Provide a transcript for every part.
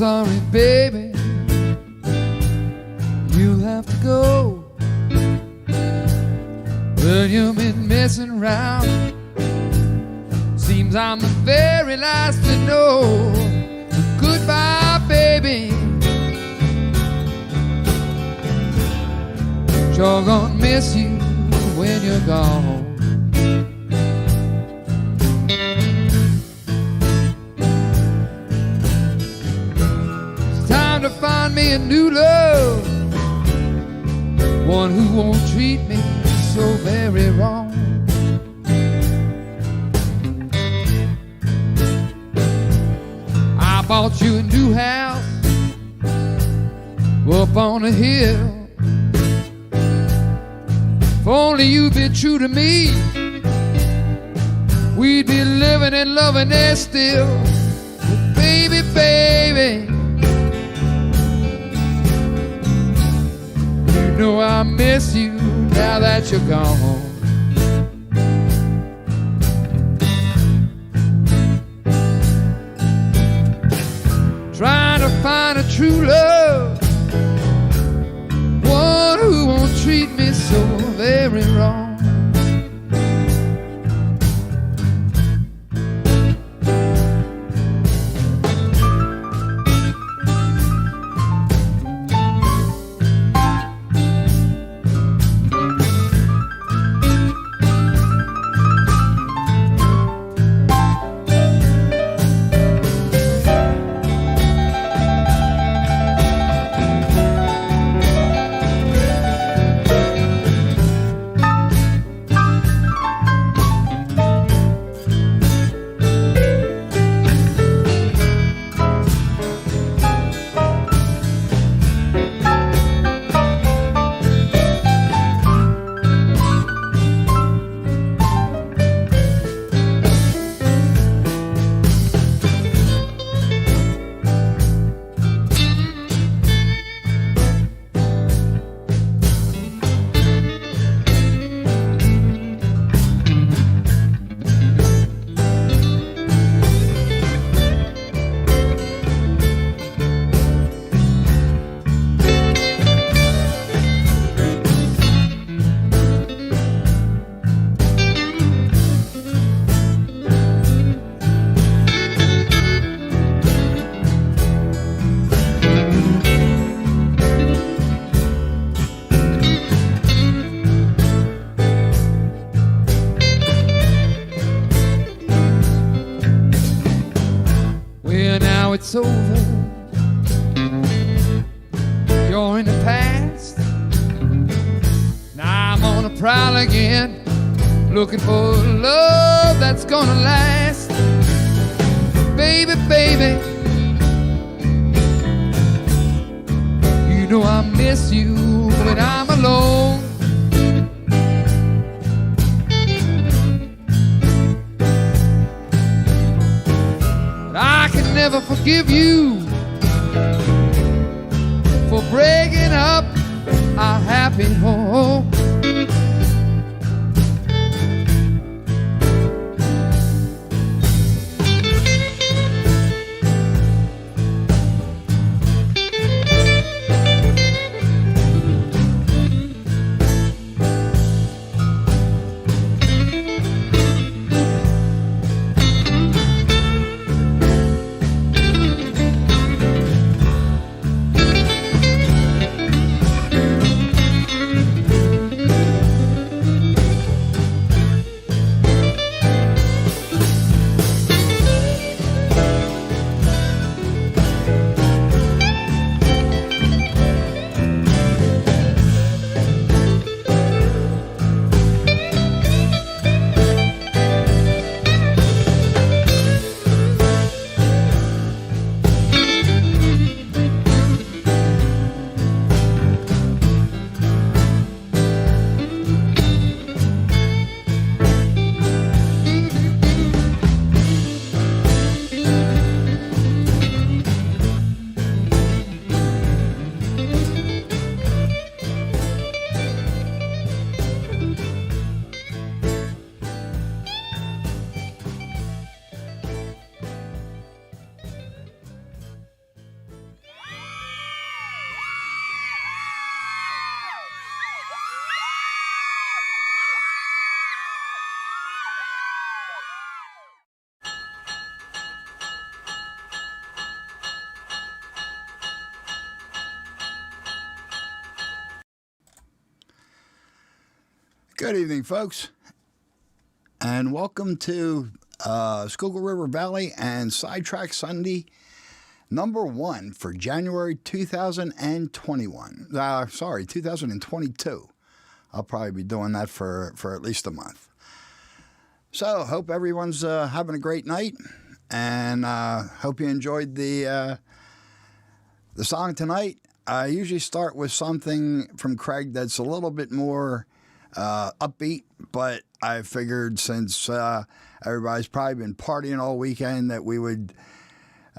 sorry, baby, you'll have to go. Well, you've been messing around. Seems I'm the very last to know. Goodbye, baby. Sure gonna miss you when you're gone. It's time to find me a new love, one who won't treat me so very wrong. I bought you a new house up on a hill. If only you'd been true to me, we'd be living and loving there still. But baby, baby, you know I miss you now that you're gone. Trying to find a true love, one who won't treat me so very wrong. It's over, you're in the past. Now I'm on a prowl again, looking for love that's gonna last. Baby, baby, you know I miss you when I'm alone. Never forgive you for breaking up our happy home. Good evening, folks, and welcome to Schuylkill River Valley and Sidetrack Sunday number 1 for January 2021. 2022. I'll probably be doing that for at least a month. So, hope everyone's having a great night, and hope you enjoyed the song tonight. I usually start with something from Craig that's a little bit more upbeat, but I figured since everybody's probably been partying all weekend that we would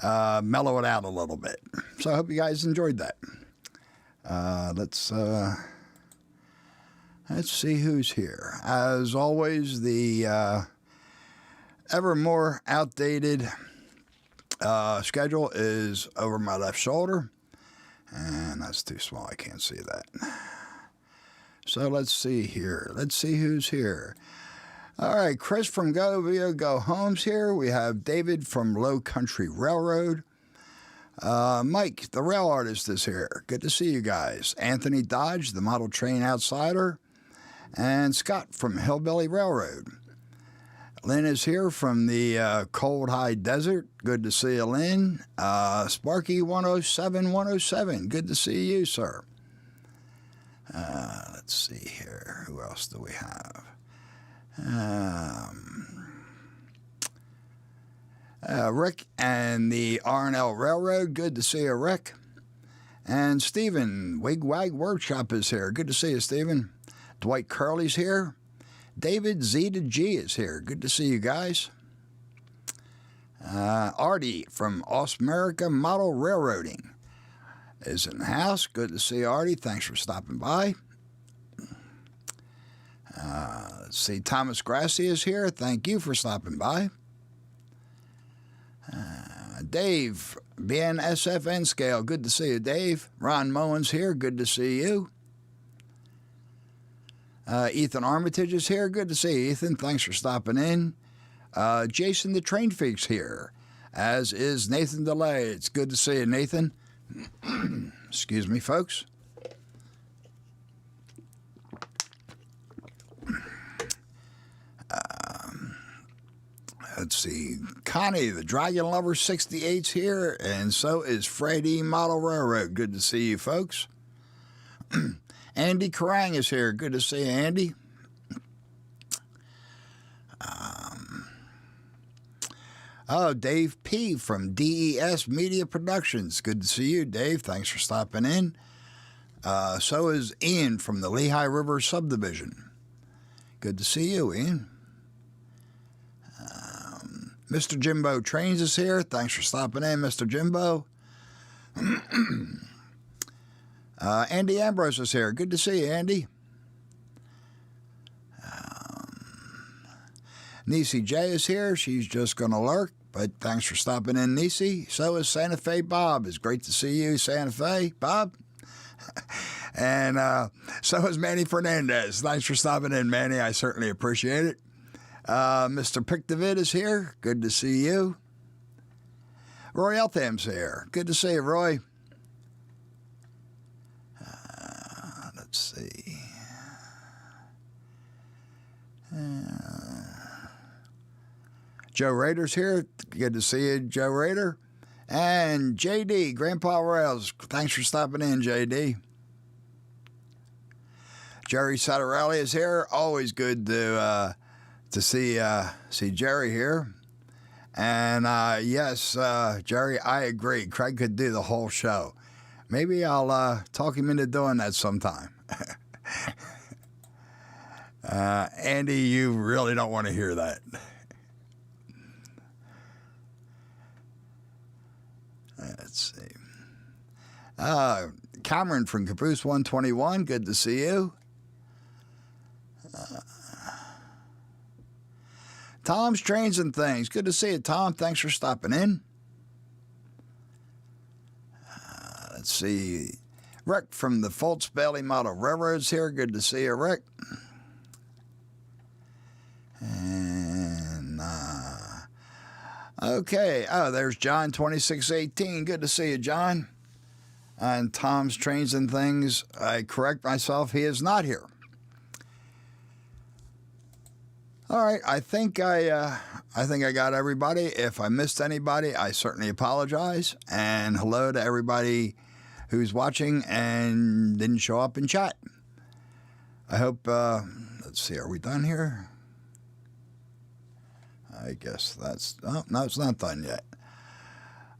mellow it out a little bit. So I hope you guys enjoyed that. Let's see who's here. As always, the ever more outdated schedule is over my left shoulder, and that's too small. I can't see that. So let's see here. Let's see who's here. All right, Chris from Go Via Go Homes here. We have David from Low Country Railroad. Mike, the rail artist, is here. Good to see you guys. Anthony Dodge, the model train outsider. And Scott from Hillbilly Railroad. Lynn is here from the cold high desert. Good to see you, Lynn. Sparky 107. Good to see you, sir. Let's see here. Who else do we have? Rick and the R&L Railroad. Good to see you, Rick. And Stephen, Wigwag Workshop is here. Good to see you, Stephen. Dwight Curley's here. David Z to G is here. Good to see you guys. Artie from America Model Railroading is in the house. Good to see you, Artie. Thanks for stopping by. Let's see. Thomas Grassi is here. Thank you for stopping by. Dave, BNSFN Scale. Good to see you, Dave. Ron Moen's here. Good to see you. Ethan Armitage is here. Good to see you, Ethan. Thanks for stopping in. Jason the Train Freak's here, as is Nathan DeLay. It's good to see you, Nathan. Excuse me, folks. Let's see. Connie, the Dragon Lover 68's here, and so is Freddie Model Railroad. Good to see you, folks. Andy Karang is here. Good to see you, Andy. Dave P. from DES Media Productions. Good to see you, Dave. Thanks for stopping in. So is Ian from the Lehigh River Subdivision. Good to see you, Ian. Mr. Jimbo Trains is here. Thanks for stopping in, Mr. Jimbo. Andy Ambrose is here. Good to see you, Andy. Nisi J is here. She's just going to lurk, but thanks for stopping in, Nisi. So is Santa Fe Bob. It's great to see you, Santa Fe Bob. And so is Manny Fernandez. Thanks for stopping in, Manny. I certainly appreciate it. Mr. Pick David is here. Good to see you. Roy Eltham's here. Good to see you, Roy. Let's see. Joe Rader's here. Good to see you, Joe Rader. And JD, Grandpa Rails. Thanks for stopping in, JD. Jerry Satterelli is here. Always good to see Jerry here. And yes, Jerry, I agree. Craig could do the whole show. Maybe I'll talk him into doing that sometime. Andy, you really don't want to hear that. Let's see. Cameron from Caboose 121, good to see you. Tom's Trains and Things, good to see you, Tom. Thanks for stopping in. Let's see. Rick from the Fultz Bailey Model Railroads here. Good to see you, Rick. And, okay. Oh, there's John 2618. Good to see you, John. And Tom's Trains and Things. I correct myself. He is not here. All right, I think I got everybody. If I missed anybody, I certainly apologize. And hello to everybody who's watching and didn't show up in chat. I hope. Let's see, are we done here? I guess that's. Oh, no, it's not done yet.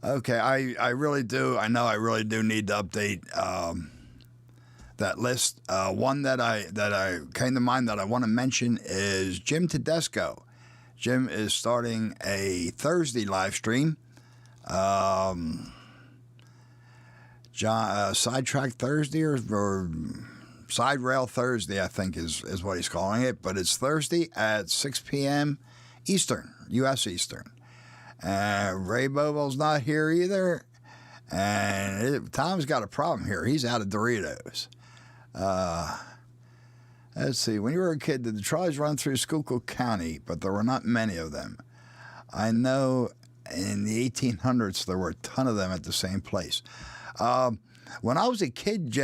Okay, I really do. I know I really do need to update that list. One that I came to mind that I want to mention is Jim Tedesco. Jim is starting a Thursday live stream. Sidetrack Thursday or Side Rail Thursday, I think is what he's calling it. But it's Thursday at 6 p.m. Eastern, U.S. Eastern. Ray Bobo's not here either. And Tom's got a problem here. He's out of Doritos. Let's see. When you were a kid, did the trolleys run through Schuylkill County? But there were not many of them. I know in the 1800s there were a ton of them at the same place. When I was a kid,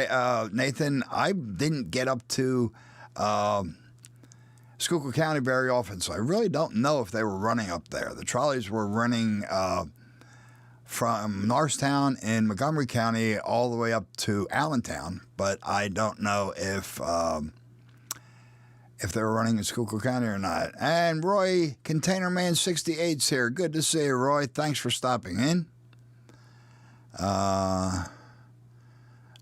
Nathan, I didn't get up to Schuylkill County very often, so I really don't know if they were running up there. The trolleys were running from Norristown in Montgomery County all the way up to Allentown, but I don't know if they were running in Schuylkill County or not. And Roy, Container Man 68's here. Good to see you, Roy. Thanks for stopping in.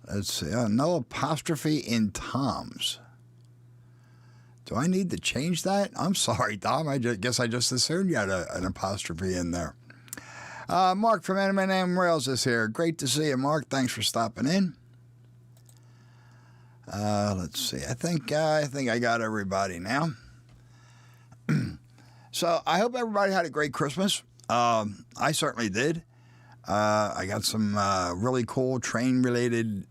Let's see. No apostrophe in Tom's. Do I need to change that? I'm sorry, Tom. I guess I just assumed you had an apostrophe in there. Mark from M&M Rails is here. Great to see you, Mark. Thanks for stopping in. Let's see. I think I got everybody now. So I hope everybody had a great Christmas. I certainly did. I got some really cool train-related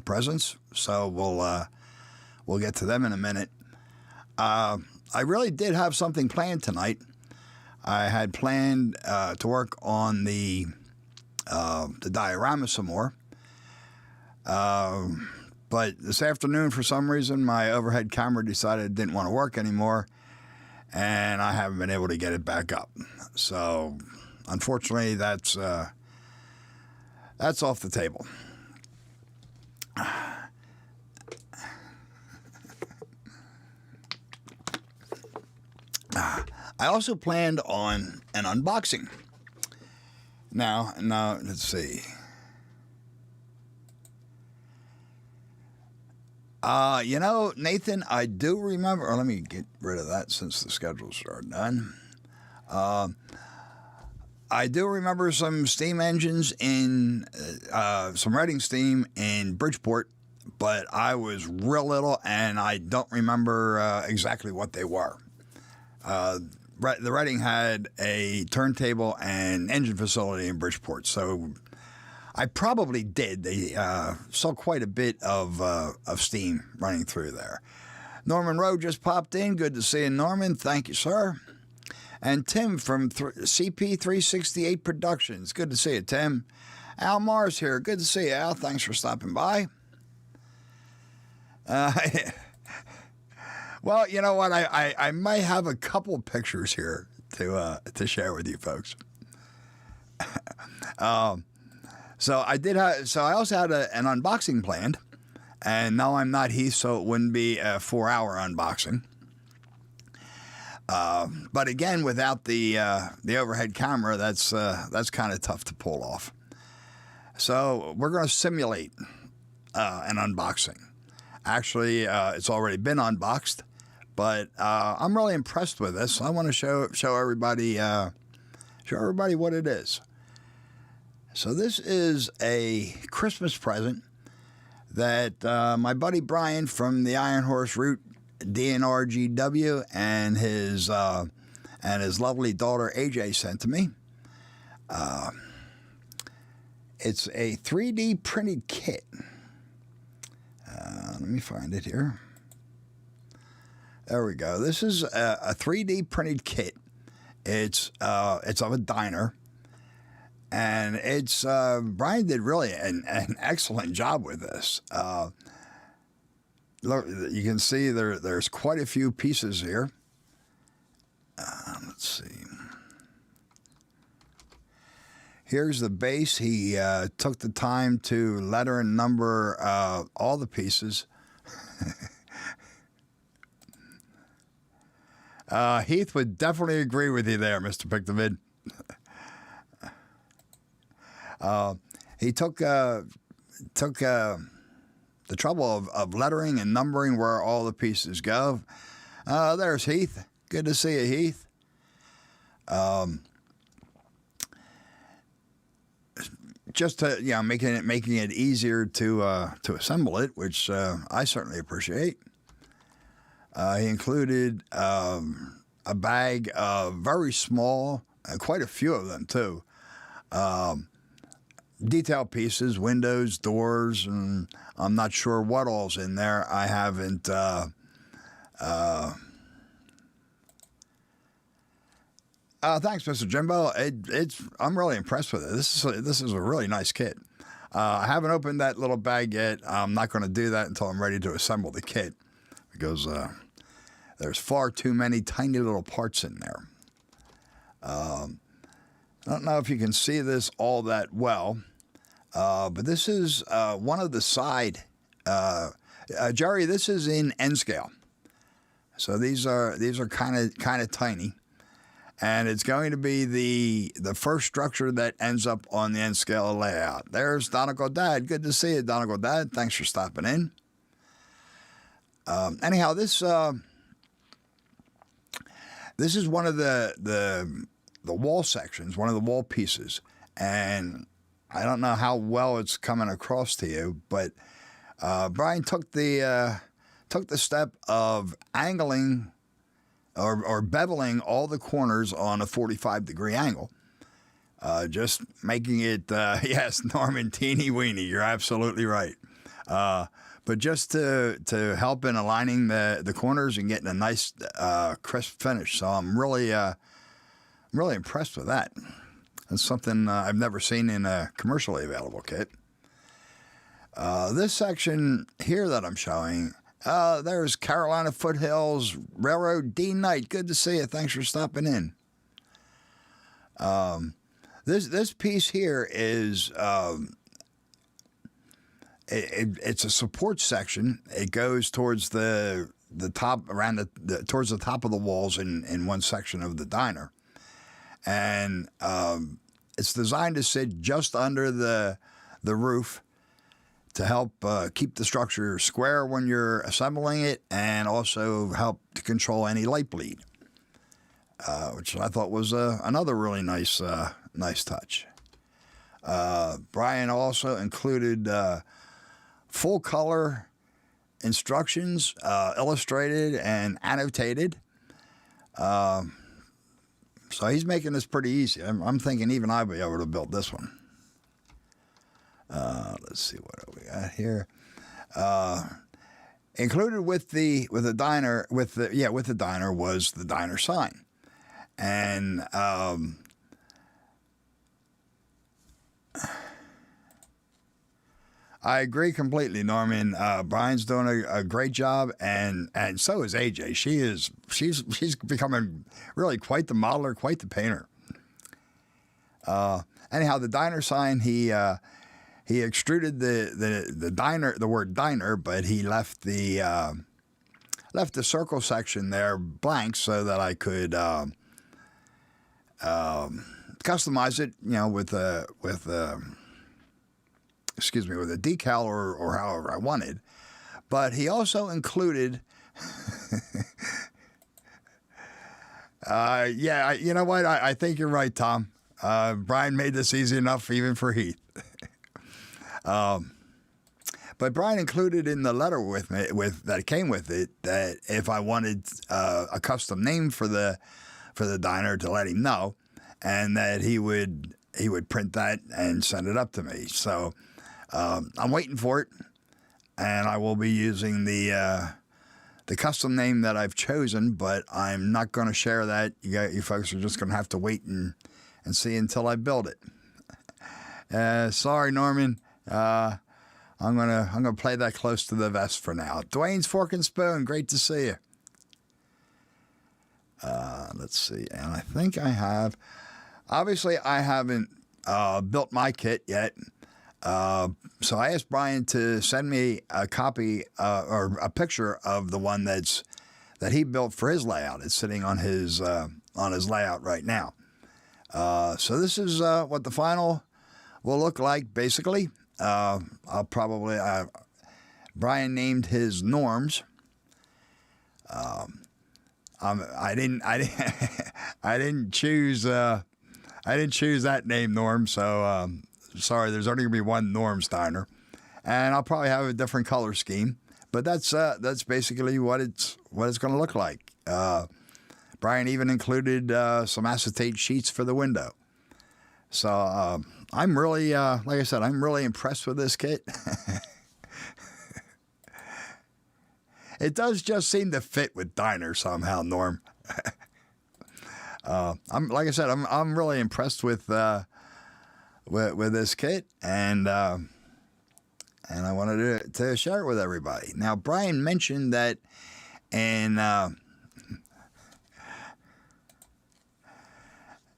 presents, so we'll get to them in a minute. I really did have something planned tonight. I had planned to work on the diorama some more. But this afternoon, for some reason, my overhead camera decided it didn't want to work anymore, and I haven't been able to get it back up. So, unfortunately, that's off the table. I also planned on an unboxing. Now, let's see. Nathan, I do remember. Let me get rid of that since the schedules are done. I do remember some steam engines in some Reading steam in Bridgeport, but I was real little and I don't remember exactly what they were. The Reading had a turntable and engine facility in Bridgeport, so I probably did. They saw quite a bit of steam running through there. Norman Rowe just popped in. Good to see you, Norman. Thank you, sir. And Tim from CP368 Productions. Good to see you, Tim. Al Mars here. Good to see you, Al. Thanks for stopping by. Well, you know what? I might have a couple pictures here to share with you folks. So I also had an unboxing planned, and no, I'm not Heath, so it wouldn't be a 4-hour unboxing. But again, without the overhead camera, that's kind of tough to pull off. So we're going to simulate an unboxing. Actually, it's already been unboxed, but I'm really impressed with this. I want to show everybody what it is. So this is a Christmas present that my buddy Brian from the Iron Horse Route DNRGW and his lovely daughter AJ sent to me. It's a 3D printed kit. Let me find it here. There we go. This is a 3D printed kit. It's of a diner. And it's Brian did really an excellent job with this. Look, you can see there's quite a few pieces here. Let's see. Here's the base. He took the time to letter and number all the pieces. Heath would definitely agree with you there, Mr. Pictamid. He took the trouble of lettering and numbering where all the pieces go. There's Heath. Good to see you, Heath. Just to making it easier to assemble it, which I certainly appreciate. He included a bag of very small, quite a few of them too, detail pieces, windows, doors, and I'm not sure what all's in there. I haven't. Thanks, Mr. Jimbo. I'm really impressed with it. This is a really nice kit. I haven't opened that little bag yet. I'm not going to do that until I'm ready to assemble the kit, because there's far too many tiny little parts in there. I don't know if you can see this all that well, but this is one of the side. Jerry, this is in N scale, so these are kind of tiny. And it's going to be the first structure that ends up on the N scale layout. There's Donegal Dad. Good to see you, Donegal Dad. Thanks for stopping in. Anyhow, this is one of the wall sections, one of the wall pieces, and I don't know how well it's coming across to you, but Brian took the step of angling. Or beveling all the corners on a 45-degree angle, just making it, yes, Norman, teeny weeny, you're absolutely right. But just to help in aligning the corners and getting a nice crisp finish. So I'm really impressed with that. That's something I've never seen in a commercially available kit. This section here that I'm showing, there's Carolina Foothills Railroad D Knight. Good to see you. Thanks for stopping in. This piece here is it's a support section. It goes towards the top, around towards the top of the walls in one section of the diner, and it's designed to sit just under the roof, to help keep the structure square when you're assembling it, and also help to control any light bleed, which I thought was another really nice touch. Brian also included full color instructions, illustrated and annotated. So he's making this pretty easy. I'm thinking even I'll be able to build this one. Let's see what we got here. Included with the diner was the diner sign, and I agree completely, Norman. Brian's doing a great job, and so is AJ. She's becoming really quite the modeler, quite the painter. Anyhow, the diner sign, he extruded the diner, the word diner, but he left the circle section there blank so that I could customize it, with a decal or however I wanted. But he also included, you know what? I think you're right, Tom. Brian made this easy enough even for Heath. But Brian included in the letter that came with it, that if I wanted a custom name for the diner, to let him know, and that he would print that and send it up to me. So I'm waiting for it, and I will be using the custom name that I've chosen, but I'm not going to share that. You folks are just going to have to wait and see until I build it. Sorry, Norman. I'm gonna play that close to the vest for now. Dwayne's Fork and Spoon, great to see you. Let's see, and I think I have. Obviously, I haven't built my kit yet. So I asked Brian to send me a copy or a picture of the one that he built for his layout. It's sitting on his layout right now. So this is what the final will look like. Basically, I'll probably Brian named his norms. I didn't I didn't choose that name, Norm. So sorry, there's only gonna be one Norm Steiner, and I'll probably have a different color scheme. But that's basically what it's gonna look like. Brian even included some acetate sheets for the window. So I'm really, like I said, I'm really impressed with this kit. It does just seem to fit with Diner somehow, Norm. Like I said, I'm really impressed with this kit, and I wanted to share it with everybody. Now, Brian mentioned that, and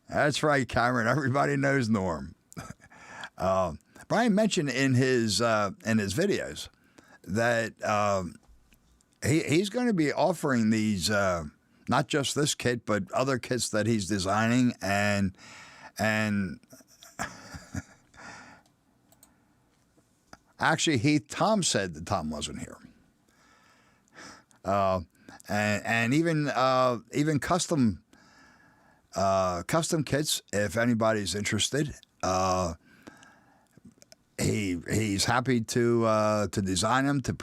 that's right, Cameron. Everybody knows Norm. Brian mentioned in his videos that he's going to be offering these, not just this kit, but other kits that he's designing, and actually, Heath, Tom said that Tom wasn't here, and even custom kits, if anybody's interested. He's happy to design them, to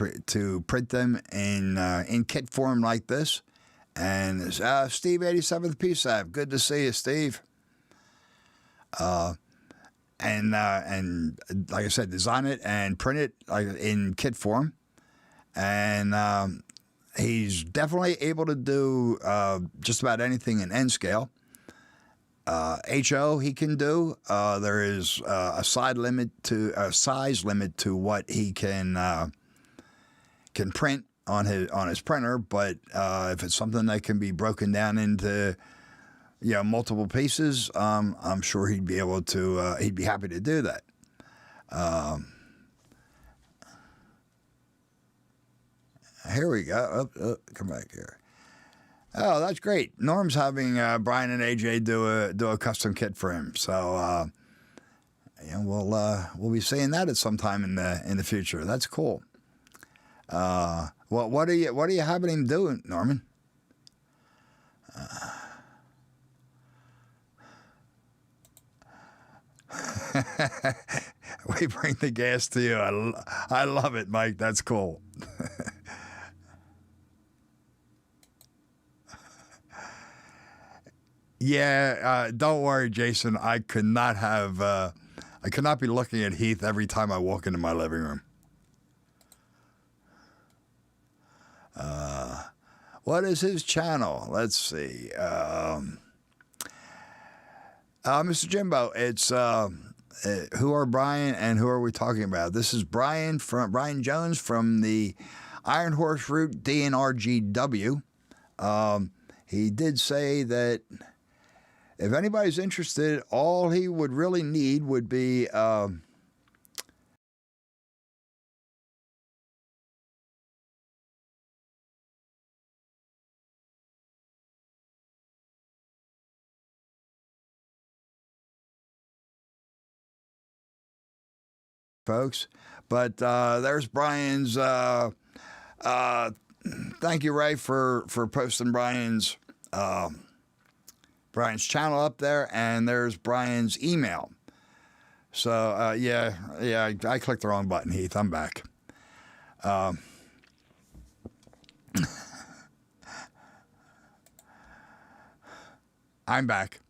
print them in kit form like this. And Steve 87th PSAP, good to see you, Steve. And like I said, design it and print it like in kit form. And he's definitely able to do just about anything in N scale. HO he can do. There is a size limit to what he can print on his printer, but if it's something that can be broken down into multiple pieces, I'm sure he'd be able to. He'd be happy to do that. Here we go. Come back here. Oh, that's great. Norm's having Brian and AJ do a custom kit for him. So we'll be seeing that at some time in the future. That's cool. What are you having him do, Norman? We bring the gas to you. I love it, Mike. That's cool. Yeah, don't worry, Jason. I could not be looking at Heath every time I walk into my living room. What is his channel? Let's see. Mr. Jimbo, it's who are Brian and who are we talking about? This is Brian Jones from the Iron Horse Route DNRGW. He did say that if anybody's interested, all he would really need would be folks. But there's Brian's. Thank you, Ray, for posting Brian's channel up there, and there's Brian's email. So yeah, I clicked the wrong button, Heath. I'm back. I'm back.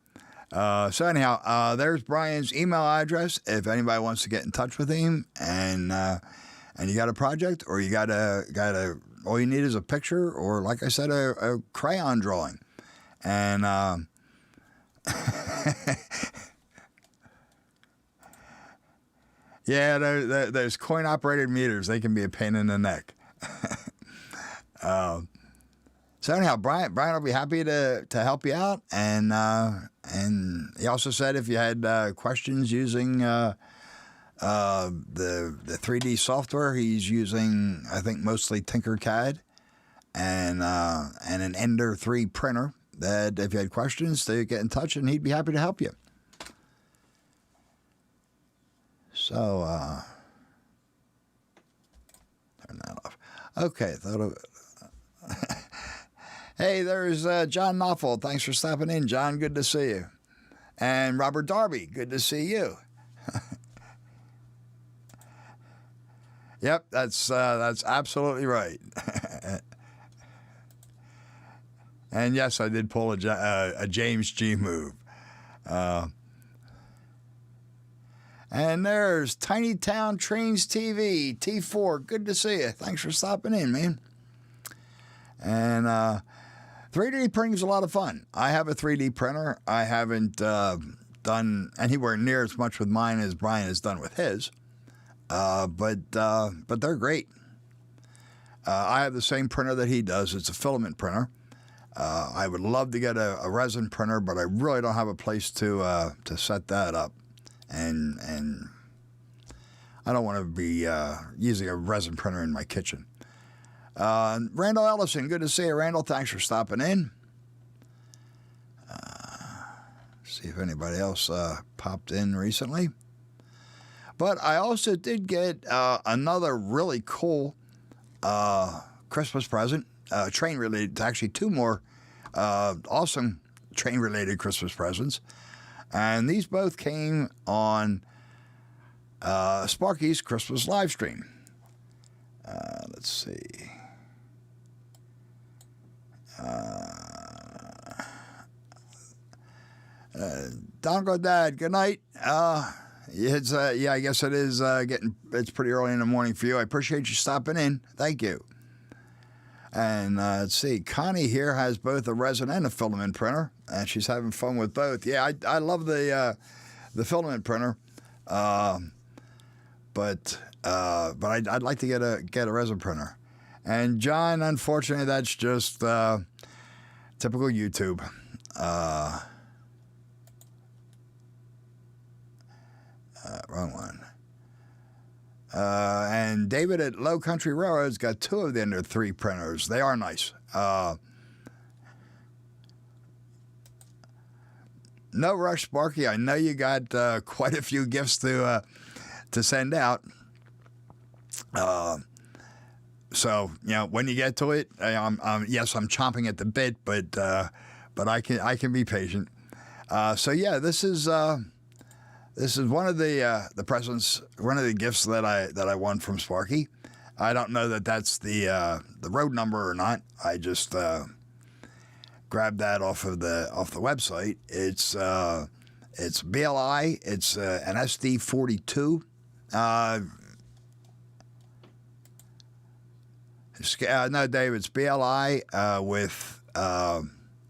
So anyhow, there's Brian's email address if anybody wants to get in touch with him, and you got a project, or you got a all you need is a picture, or like I said, a crayon drawing, and yeah, those coin-operated meters, they can be a pain in the neck. So anyhow, Brian will be happy to help you out, and he also said if you had questions using the 3D software, he's using, I think, mostly Tinkercad and an Ender 3 printer. That if you had questions, they get in touch, and he'd be happy to help you. So turn that off. Okay, hey, there's John Knopfel. Thanks for stopping in, John. Good to see you. And Robert Darby, good to see you. Yep, that's absolutely right. And yes, I did pull a James G move. And there's Tiny Town Trains TV, T4. Good to see you. Thanks for stopping in, man. And 3D printing is a lot of fun. I have a 3D printer. I haven't done anywhere near as much with mine as Brian has done with his. But they're great. I have the same printer that he does. It's a filament printer. I would love to get a resin printer, but I really don't have a place to set that up. And I don't want to be using a resin printer in my kitchen. Randall Ellison, good to see you, Randall. Thanks for stopping in. See if anybody else popped in recently. But I also did get another really cool Christmas present, train-related, actually two more awesome train-related Christmas presents. And these both came on Sparky's Christmas live stream. Let's see. Don Godad, good night. It's yeah, I guess it is it's pretty early in the morning for you. I appreciate you stopping in. Thank you. And let's see, Connie here has both a resin and a filament printer, and she's having fun with both. Yeah, I love the filament printer, but I'd like to get a resin printer. And John, unfortunately, that's just typical YouTube. Wrong one. And David at Low Country Railroad's got two of the Ender 3 printers. They are nice. No rush, Sparky. I know you got quite a few gifts to send out. So when you get to it, yes, I'm chomping at the bit, but I can be patient. So yeah, this is one of the presents, one of the gifts that I won from Sparky. I don't know that that's the road number or not. I just grabbed that off the website. It's BLI. It's an SD42. No, Dave, it's BLI with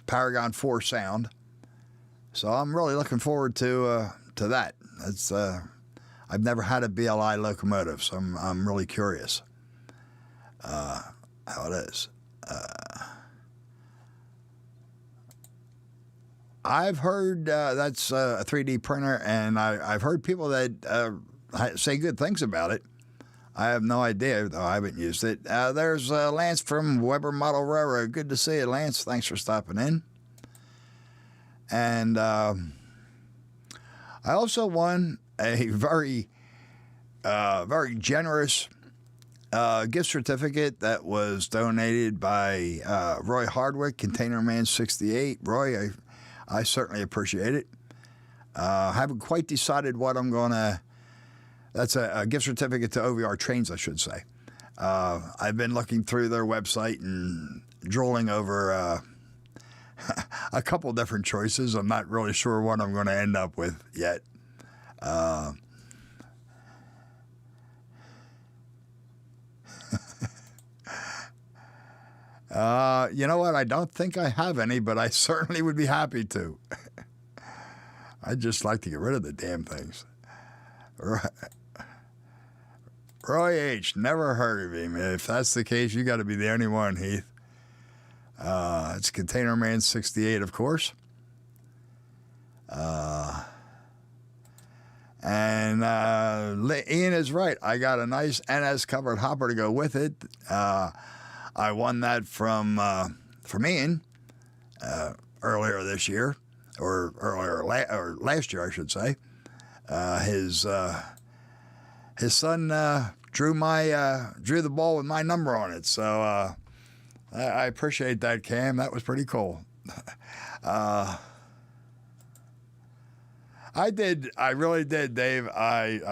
Paragon 4 sound. So I'm really looking forward to that. It's I've never had a BLI locomotive, so I'm really curious how it is. I've heard that's a 3D printer, and I've heard people that say good things about it. I have no idea, though I haven't used it. There's Lance from Weber Model Railroad. Good to see you, Lance. Thanks for stopping in. And I also won a very generous gift certificate that was donated by Roy Hardwick, Container Man 68. Roy, I certainly appreciate it. I haven't quite decided what I'm going to... That's a gift certificate to OVR Trains, I should say. I've been looking through their website and drooling over a couple different choices. I'm not really sure what I'm going to end up with yet. You know what? I don't think I have any, but I certainly would be happy to. I'd just like to get rid of the damn things. Roy H. Never heard of him. If that's the case, you got to be the only one, Heath. It's Container Man 68, of course. And Ian is right. I got a nice NS covered hopper to go with it. I won that from Ian earlier this year, or last year, I should say. His son drew the ball with my number on it. So I appreciate that, Cam. That was pretty cool. I really did, Dave. I'm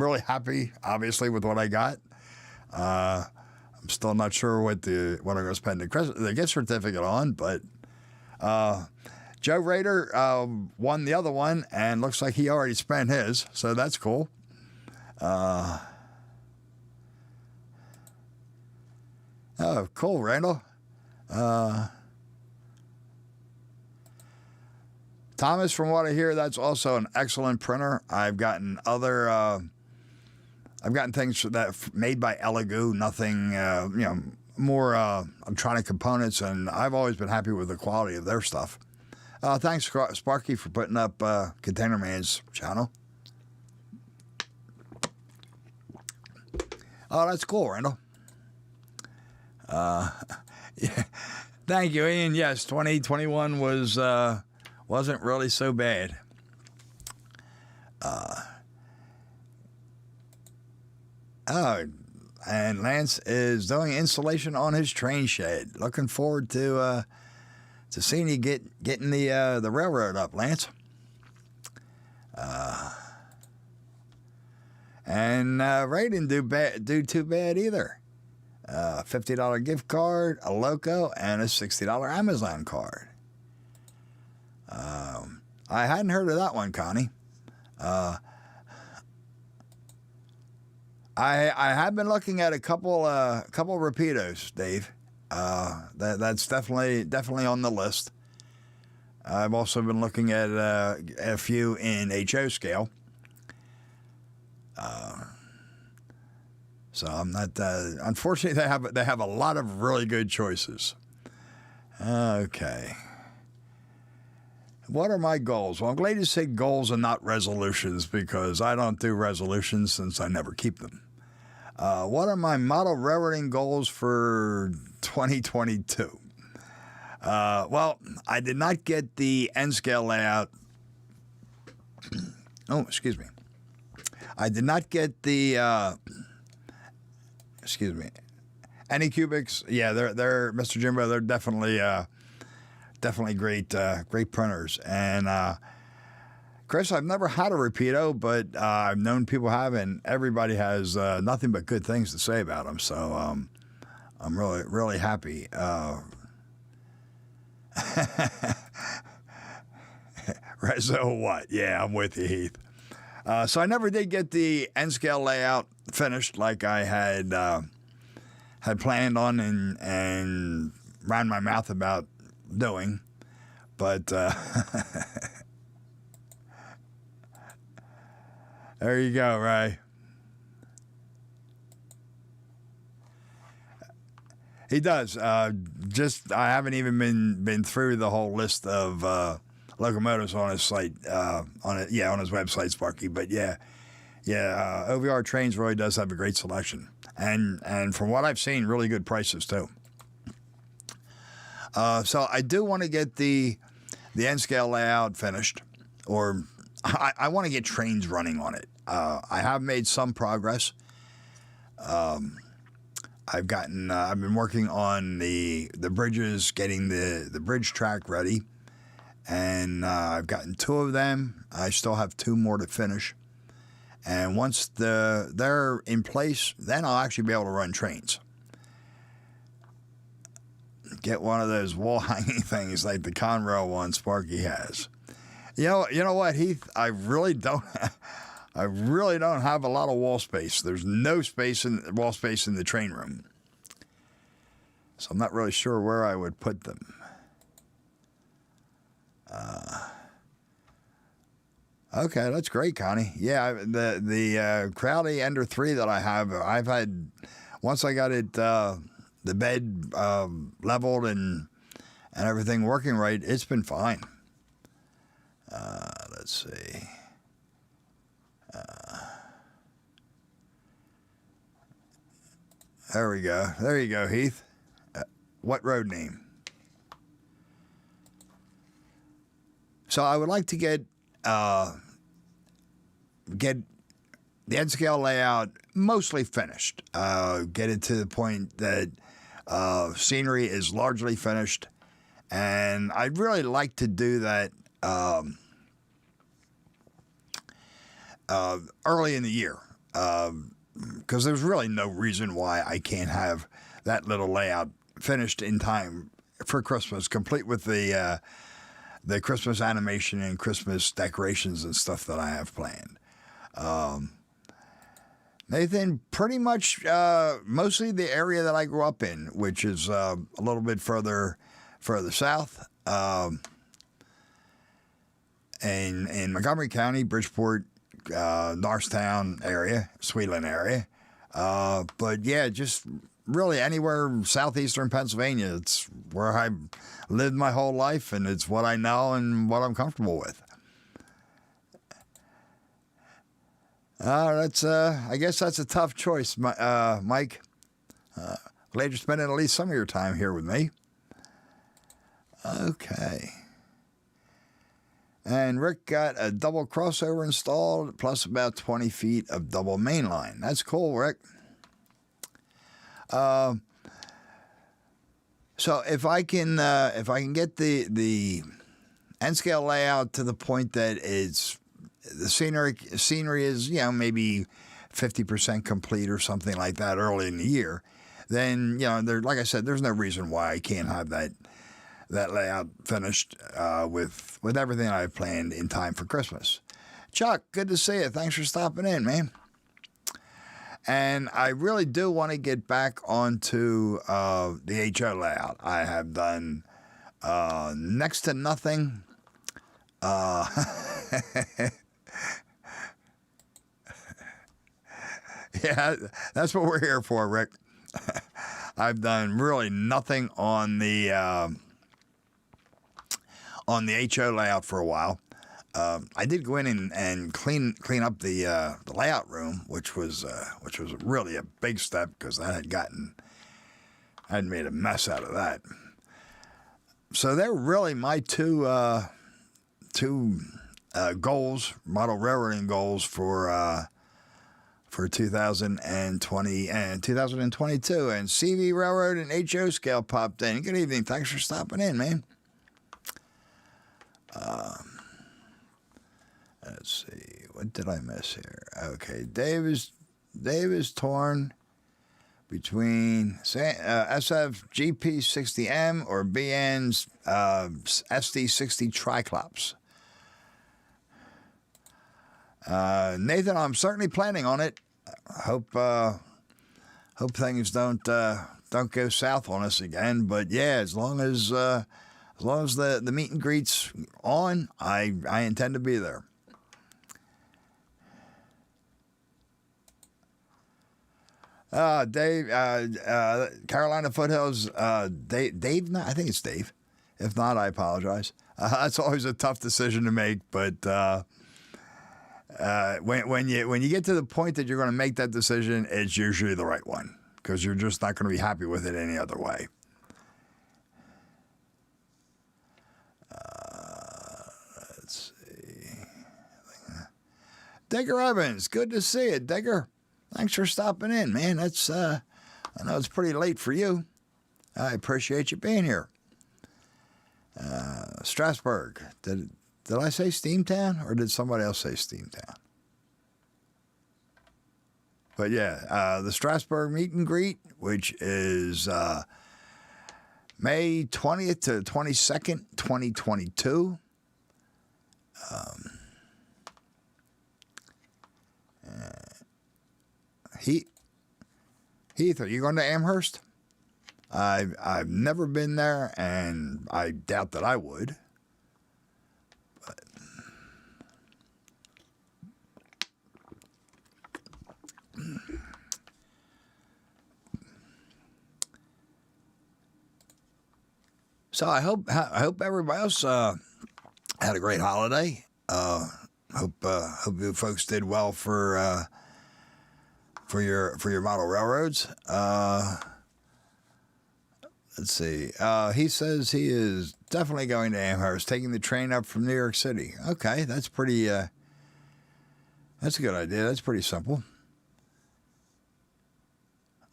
really happy, obviously, with what I got. I'm still not sure what I'm going to spend the gift certificate on, but Joe Rader won the other one, and looks like he already spent his, so that's cool. Oh, cool, Randall. Thomas, from what I hear, that's also an excellent printer. I've gotten things that made by Elegoo, nothing, more electronic components, and I've always been happy with the quality of their stuff. Thanks, Sparky, for putting up Container Man's channel. Oh, that's cool, Randall. Yeah. Thank you, Ian. Yes, 2021 wasn't really so bad. And Lance is doing installation on his train shed. Looking forward to seeing you getting the railroad up, Lance. And Ray didn't do too bad either. $50 gift card, a Loco, and a $60 Amazon card. I hadn't heard of that one, Connie. I have been looking at a couple Rapidos, Dave. That's definitely on the list. I've also been looking at a few in HO scale. So I'm not. Unfortunately, they have a lot of really good choices. Okay. What are my goals? Well, I'm glad you say goals and not resolutions, because I don't do resolutions since I never keep them. What are my model railroading goals for 2022? Well, I did not get the N-scale layout. Oh, excuse me. I did not get the... excuse me. Any cubics? Yeah, they're Mr. Jimbo. They're definitely great printers. And Chris, I've never had a Rapido, but I've known people have, and everybody has nothing but good things to say about them. So I'm really happy. Rezo, what? Yeah, I'm with you, Heath. So I never did get the N-scale layout finished like I had planned on and ran my mouth about doing, but there you go, Ray. He does. I haven't even been through the whole list of locomotives on his site, on his website, Sparky. But OVR Trains really does have a great selection, and from what I've seen, really good prices too. So I do want to get the N-scale layout finished, or I want to get trains running on it. I have made some progress. I've been working on the bridges, getting the bridge track ready, and I've gotten 2 of them. I still have 2 more to finish. And once they're in place, then I'll actually be able to run trains. Get one of those wall hanging things like the Conrail one Sparky has. You know what, Heath? I really don't have a lot of wall space. There's no wall space in the train room, so I'm not really sure where I would put them. Okay, that's great, Connie. Yeah, the Crowley Ender 3 that I've had, once I got it the bed leveled and everything working right, it's been fine. Let's see. There we go. There you go, Heath. What road name? So I would like to get the end scale layout mostly finished. Get it to the point that scenery is largely finished, and I'd really like to do that early in the year, because there's really no reason why I can't have that little layout finished in time for Christmas, complete with the Christmas animation and Christmas decorations and stuff that I have planned. Nathan, pretty much mostly the area that I grew up in, which is a little bit further south, in Montgomery County, Bridgeport, Norristown area, Sweetland area. But yeah, just really anywhere southeastern Pennsylvania. It's where I lived my whole life, and it's what I know and what I'm comfortable with. I guess that's a tough choice, Mike. Glad you're spending at least some of your time here with me. Okay. And Rick got a double crossover installed, plus about 20 feet of double main line. That's cool, Rick. So if I can get the end scale layout to the point that it's the scenery is, maybe 50% complete or something like that early in the year, then like I said, there's no reason why I can't have that layout finished with everything I've planned in time for Christmas. Chuck, good to see you. Thanks for stopping in, man. And I really do want to get back onto the HO layout. I have done next to nothing. Yeah, that's what we're here for, Rick. I've done really nothing on the HO layout for a while. I did go in and clean up the layout room, which was really a big step, because I'd made a mess out of that. So they're really my two goals, model railroading goals for 2020 and 2022. And CV Railroad and HO scale popped in. Good evening. Thanks for stopping in, man. Let's see. What did I miss here? Okay. Dave is torn between SF GP60M or BN's SD60 Triclops. Nathan, I'm certainly planning on it. Hope things don't go south on us again. But yeah, as long as the meet and greet's on, I intend to be there. Dave, Carolina Foothills, Dave, I think it's Dave. If not, I apologize. That's always a tough decision to make, but when you get to the point that you're going to make that decision, it's usually the right one, because you're just not going to be happy with it any other way. Let's see. Digger Evans, good to see you, Digger. Thanks for stopping in, man. That's I know it's pretty late for you. I appreciate you being here. Strasburg, did I say Steamtown, or did somebody else say Steamtown? But yeah, the Strasburg meet and greet, which is May 20th to 22nd, 2022. Heath, are you going to Amherst? I've never been there, and I doubt that I would. But So I hope everybody else had a great holiday. Hope you folks did well for your model railroads. Let's see. He says he is definitely going to Amherst, taking the train up from New York City. Okay, that's pretty. That's a good idea. That's pretty simple.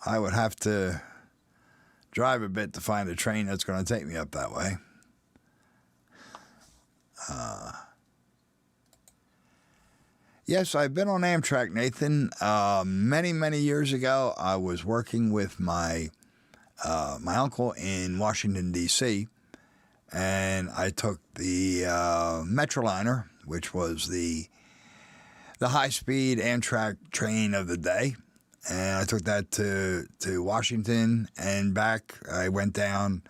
I would have to drive a bit to find a train that's going to take me up that way. Yes, I've been on Amtrak, Nathan. Many years ago, I was working with my uncle in Washington, D.C., and I took the Metroliner, which was the high-speed Amtrak train of the day, and I took that to Washington and back. I went down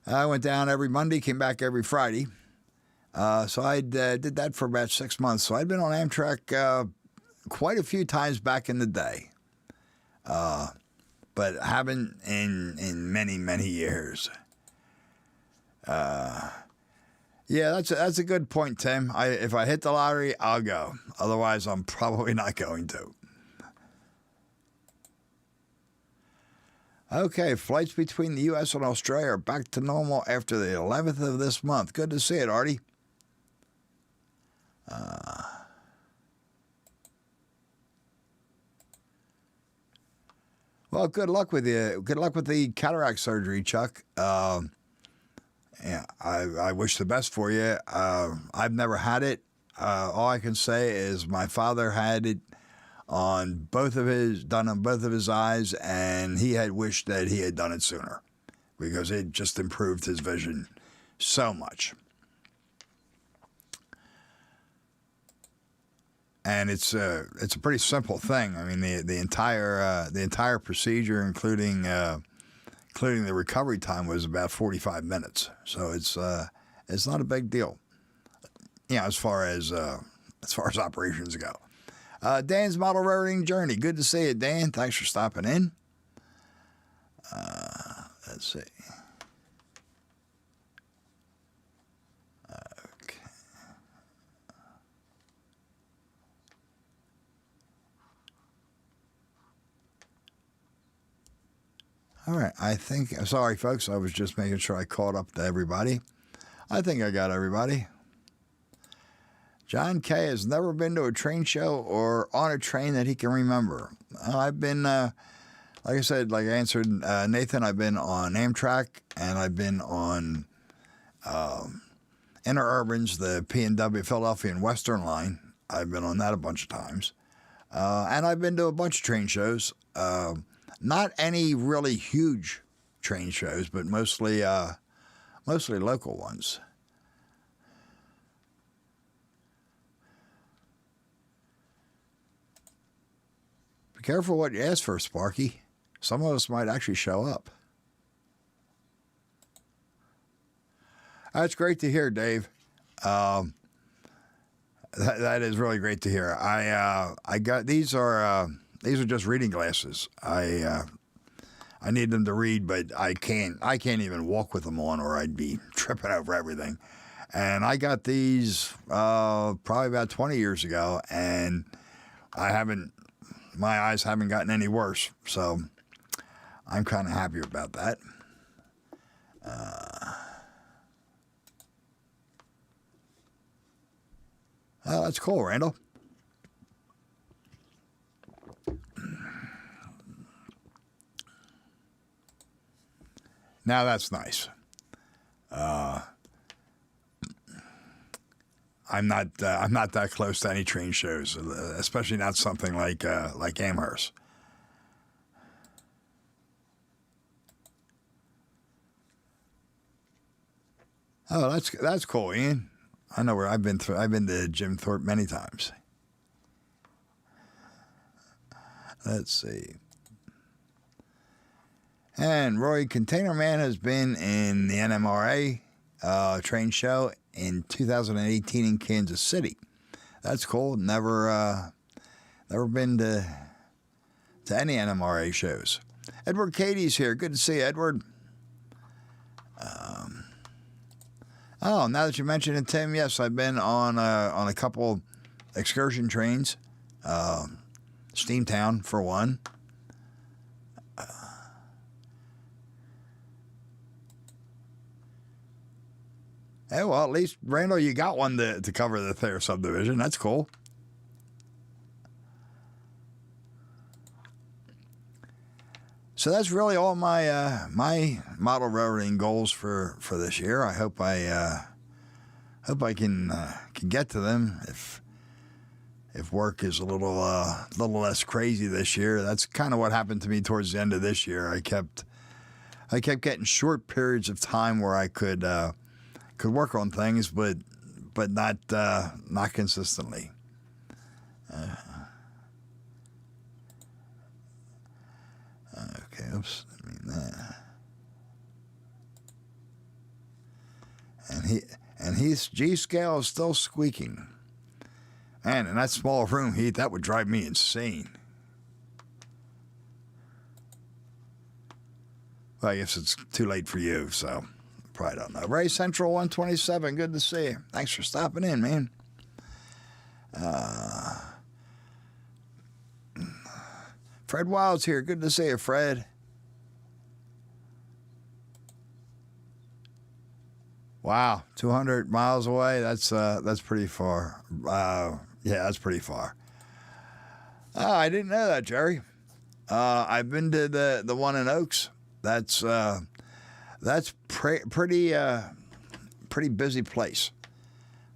every Monday, came back every Friday. So I did that for about 6 months. So I'd been on Amtrak quite a few times back in the day, but haven't in many years. Yeah, that's a good point, Tim. If I hit the lottery, I'll go. Otherwise, I'm probably not going to. Okay, flights between the U.S. and Australia are back to normal after the 11th of this month. Good to see it, Artie. Well, good luck with you. Good luck with the cataract surgery, Chuck. Yeah, I wish the best for you. I've never had it. All I can say is my father had it done on both of his eyes, and he had wished that he had done it sooner because it just improved his vision so much. And it's a pretty simple thing. I mean, the entire procedure, including the recovery time, was about 45 minutes. So it's not a big deal. Yeah, as far as operations go. Dan's model railroading journey. Good to see you, Dan. Thanks for stopping in. Let's see. Okay. All right. Sorry, folks. I was just making sure I caught up to everybody. I think I got everybody. John K. has never been to a train show or on a train that he can remember. I've been, like I said, like I answered Nathan, I've been on Amtrak, and I've been on Interurbans, the P&W Philadelphia and Western line. I've been on that a bunch of times. And I've been to a bunch of train shows. Not any really huge train shows, but mostly local ones. Be careful what you ask for, Sparky. Some of us might actually show up. That's great to hear, Dave. That is really great to hear. I got these are just reading glasses. I need them to read, but I can't even walk with them on, or I'd be tripping over everything. And I got these probably about 20 years ago, and my eyes haven't gotten any worse, so I'm kind of happy about that. Oh, that's cool, Randall. Now that's nice. I'm not that close to any train shows, especially not something like Amherst. Oh, that's cool, Ian. I know where I've been to Jim Thorpe many times. Let's see. And Roy Container Man has been in the NMRA train show in 2018 in Kansas City. That's cool. Never been to any NMRA shows. Edward Katie's here. Good to see you, Edward. Oh, now that you mention it, Tim, yes, I've been on a couple excursion trains. Steamtown, for one. Hey, well, at least, Randall, you got one to cover the Thayer subdivision. That's cool. So that's really all my my model railroading goals for this year. I hope I can get to them if work is a little less crazy this year. That's kind of what happened to me towards the end of this year. I kept getting short periods of time where I could work on things, but not consistently. Okay, oops, I mean that. And Heath's G scale is still squeaking. Man, in that small room, Heath, that would drive me insane. Well, I guess it's too late for you, so probably don't know. Ray Central 127, good to see you. Thanks for stopping in, man. Fred Wild's here. Good to see you, Fred. Wow, 200 miles away. That's pretty far. Yeah, that's pretty far. I didn't know that, Jerry. I've been to the one in Oaks. That's pretty busy place.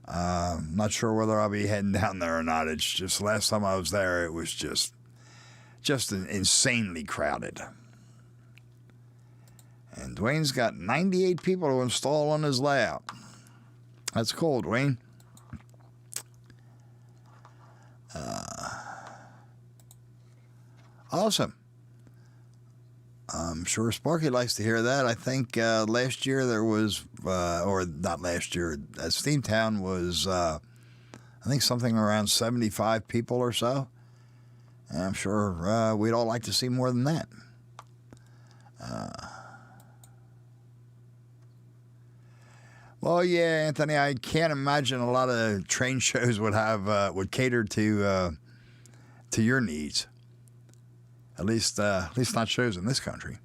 Not sure whether I'll be heading down there or not. It's just last time I was there, it was just insanely crowded. And Dwayne's got 98 people to install on his layout. That's cool, Dwayne. Awesome. I'm sure Sparky likes to hear that. I think last year there was, or not last year, Steamtown was, I think something around 75 people or so. And I'm sure we'd all like to see more than that. Well, yeah, Anthony, I can't imagine a lot of train shows would cater to your needs. At least not shows in this country.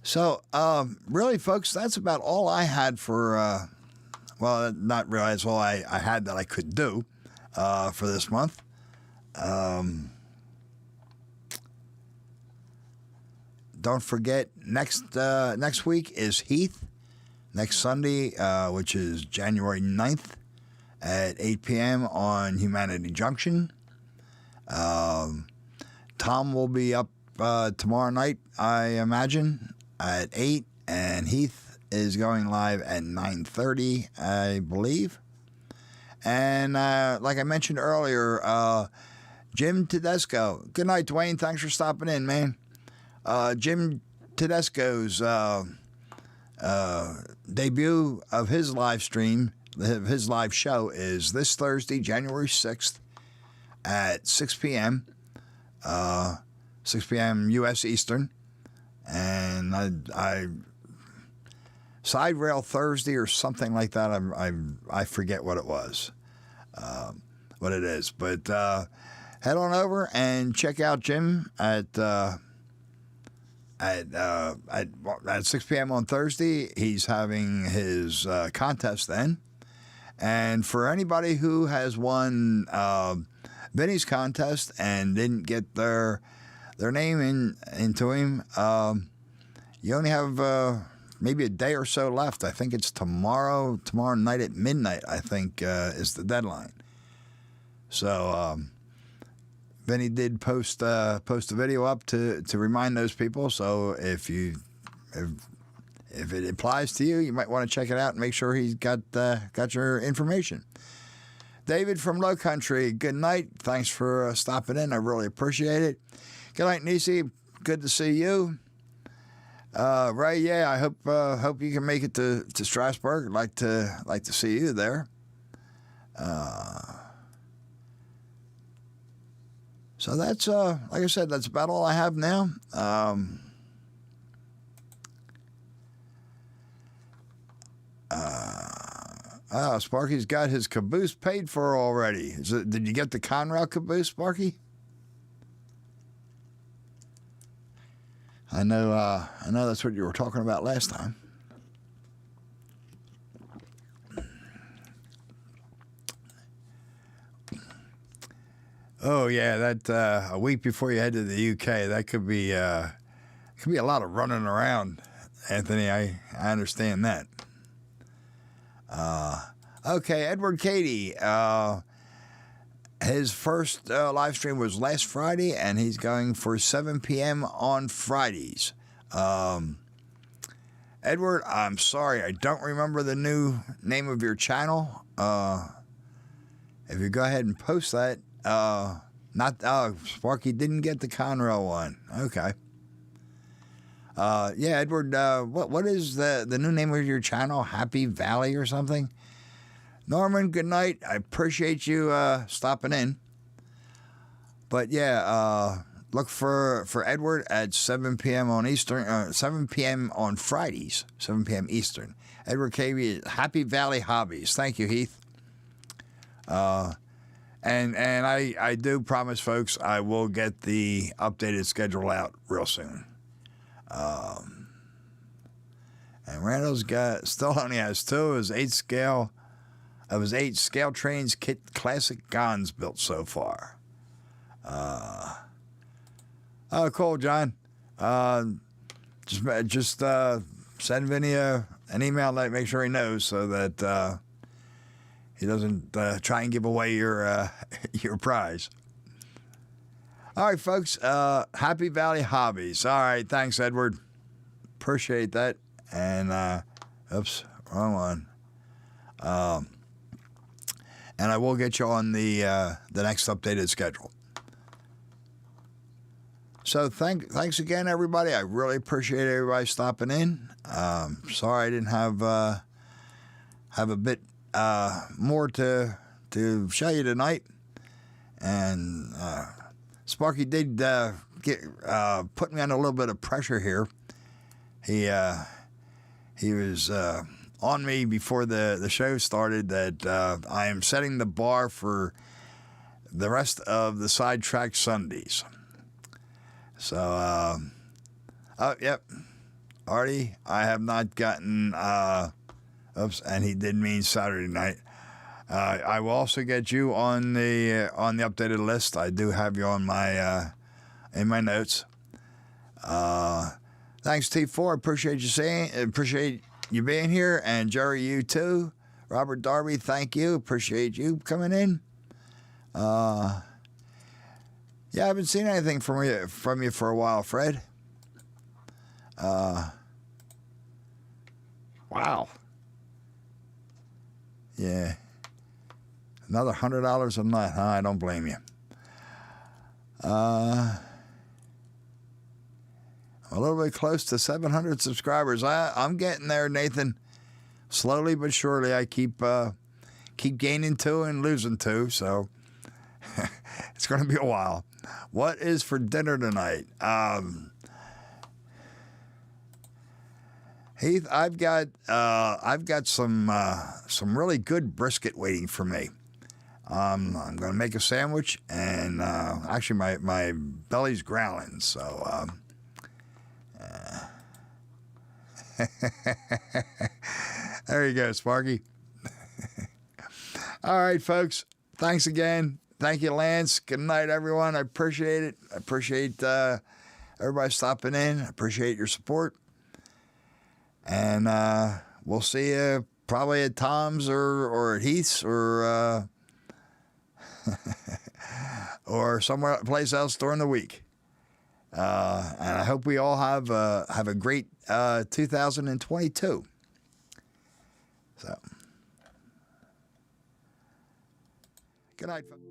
So, really, folks, that's about all I had for. Well, not really. That's all I had that I could do for this month. Don't forget, next week is Heath. Next Sunday, which is January 9th at 8 p.m. on Humanity Junction. Tom will be up tomorrow night, I imagine, at 8, and Heath is going live at 9:30, I believe. And like I mentioned earlier, Jim Tedesco. Good night, Dwayne. Thanks for stopping in, man. Jim Tedesco's debut of his live stream, his live show, is this Thursday, January 6th at 6 p.m. 6 p.m. U.S. Eastern. And I Side Rail Thursday or something like that. I forget what it was, what it is. But head on over and check out Jim at 6 p.m. on Thursday. He's having his contest then. And for anybody who has won Vinny's contest and didn't get their name into him, you only have maybe a day or so left. I think it's tomorrow night at midnight, I think, is the deadline. So Vinny did post a video up to remind those people. So if it applies to you, you might want to check it out and make sure he's got your information. David from Low Country, good night. Thanks for stopping in. I really appreciate it. Good night, Nisi. Good to see you. Ray, yeah, I hope you can make it to Strasbourg. I'd like to see you there. So that's, like I said, that's about all I have now. Sparky's got his caboose paid for already. Did you get the Conrail caboose, Sparky? I know that's what you were talking about last time. Oh yeah, that a week before you head to the UK, that could be a lot of running around, Anthony. I understand that. Okay, Edward Cady. His first live stream was last Friday, and he's going for 7 p.m. on Fridays. Edward, I'm sorry, I don't remember the new name of your channel. If you go ahead and post that, Sparky didn't get the Conrail one. Okay. Yeah, Edward, what is the new name of your channel? Happy Valley or something? Norman, good night. I appreciate you stopping in. But yeah, look for Edward at 7 p.m. on Eastern, 7 p.m. on Fridays, 7 p.m. Eastern. Edward KB, Happy Valley Hobbies. Thank you, Heath. And I do promise, folks, I will get the updated schedule out real soon. And Randall's still only has 2 of his 8 scale trains kit classic Gons built so far. Oh, cool, John. Just send Vinny an email, make sure he knows, so that he doesn't try and give away your prize. All right, folks. Happy Valley Hobbies. All right, thanks, Edward. Appreciate that. And oops, wrong one. And I will get you on the next updated schedule. So thanks again, everybody. I really appreciate everybody stopping in. Sorry I didn't have a bit more to show you tonight. And Sparky did put me under a little bit of pressure here. He was on me before the show started that I am setting the bar for the rest of the Sidetrack Sundays. So, oh, yep. Artie, I have not gotten, oops, and he did mean Saturday night. I will also get you on the updated list. I do have you on my in my notes. Thanks, T4. Appreciate you being here, and Jerry, you too. Robert Darby, thank you. Appreciate you coming in. Yeah, I haven't seen anything from you for a while, Fred. Wow. Yeah. Another $100 a month, huh? I don't blame you. A little bit close to 700 subscribers. I'm getting there, Nathan. Slowly but surely, I keep gaining 2 and losing 2, so it's going to be a while. What is for dinner tonight? Heath, I've got some really good brisket waiting for me. I'm going to make a sandwich, and actually my belly's growling, so there you go, Sparky. All right, folks. Thanks again. Thank you, Lance. Good night, everyone. I appreciate it. I appreciate everybody stopping in. I appreciate your support. And we'll see you probably at Tom's or at Heath's or or somewhere place else during the week. And I hope we all have a great 2022. So, good night, folks.